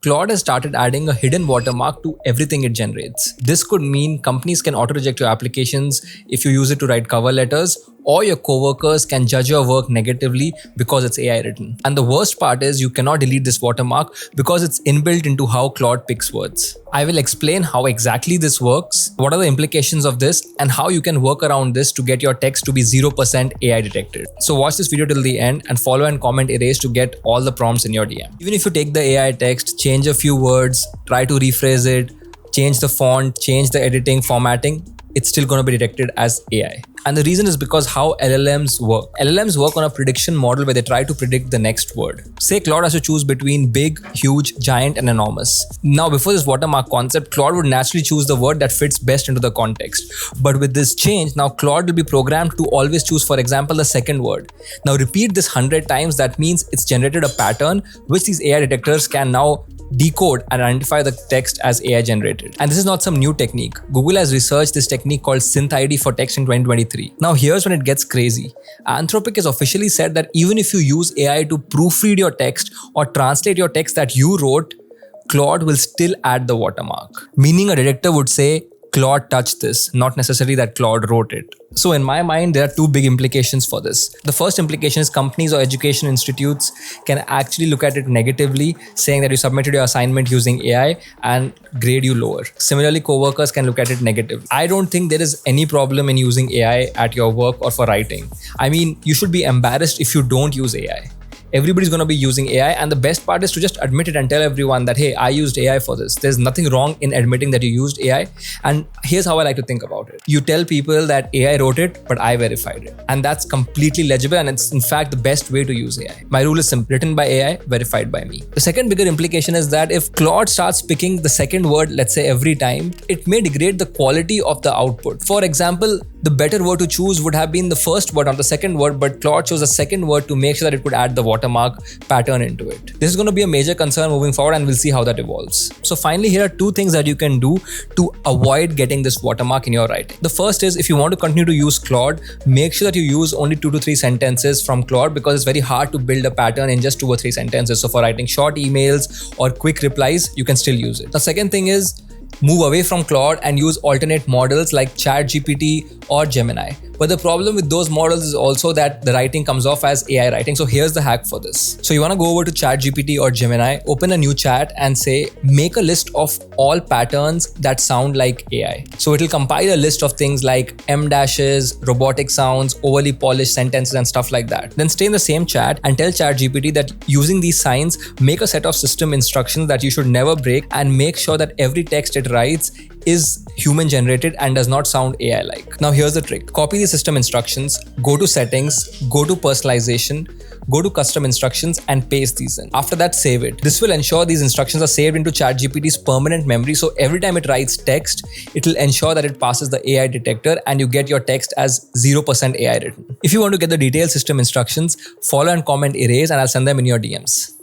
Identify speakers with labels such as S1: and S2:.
S1: Claude has started adding a hidden watermark to everything it generates. This could mean companies can auto-reject your applications if you use it to write cover letters, or your coworkers can judge your work negatively because it's AI written. And the worst part is you cannot delete this watermark because it's inbuilt into how Claude picks words. I will explain how exactly this works, what are the implications of this, and how you can work around this to get your text to be 0% AI detected. So watch this video till the end and follow and comment erase to get all the prompts in your DM. Even if you take the AI text, change a few words, try to rephrase it, change the font, change the editing, formatting, it's still going to be detected as AI. And the reason is because how LLMs work. LLMs work on a prediction model where they try to predict the next word. Say Claude has to choose between big, huge, giant, and enormous. Now, before this watermark concept, Claude would naturally choose the word that fits best into the context. But with this change, now Claude will be programmed to always choose, for example, the second word. Now repeat this 100 times. That means it's generated a pattern which these AI detectors can now decode and identify the text as AI generated. And this is not some new technique. Google has researched this technique called SynthID for text in 2023. Now here's when it gets crazy. Anthropic has officially said that even if you use AI to proofread your text or translate your text that you wrote, Claude will still add the watermark. Meaning a detector would say, Claude touched this, not necessarily that Claude wrote it. So in my mind, there are two big implications for this. The first implication is companies or education institutes can actually look at it negatively, saying that you submitted your assignment using AI and grade you lower. Similarly, coworkers can look at it negatively. I don't think there is any problem in using AI at your work or for writing. I mean, you should be embarrassed if you don't use AI. Everybody's going to be using AI, and the best part is to just admit it and tell everyone that, hey, I used AI for this. There's nothing wrong in admitting that you used AI. And here's how I like to think about it. You tell people that AI wrote it, but I verified it. And that's completely legible, and it's in fact the best way to use AI. My rule is simple: written by AI, verified by me. The second bigger implication is that if Claude starts picking the second word, let's say every time, it may degrade the quality of the output. For example, the better word to choose would have been the first word, not the second word, but Claude chose the second word to make sure that it could add the watermark pattern into it. This is going to be a major concern moving forward, and we'll see how that evolves. So finally, here are two things that you can do to avoid getting this watermark in your writing. The first is, if you want to continue to use Claude, make sure that you use only 2 to 3 sentences from Claude, because it's very hard to build a pattern in just 2 or 3 sentences. So for writing short emails or quick replies, you can still use it. The second thing is, move away from Claude and use alternate models like ChatGPT or Gemini. But the problem with those models is also that the writing comes off as AI writing. So here's the hack for this. So you want to go over to ChatGPT or Gemini, open a new chat and say, make a list of all patterns that sound like AI. So it'll compile a list of things like M dashes, robotic sounds, overly polished sentences and stuff like that. Then stay in the same chat and tell ChatGPT that using these signs, make a set of system instructions that you should never break, and make sure that every text it writes is human generated and does not sound AI like. Now here's the trick. Copy the system instructions, go to settings, go to personalization, go to custom instructions and paste these in. After that, save it. This will ensure these instructions are saved into ChatGPT's permanent memory. So every time it writes text, it will ensure that it passes the AI detector and you get your text as 0% AI written. If you want to get the detailed system instructions, follow and comment erase, and I'll send them in your DMs.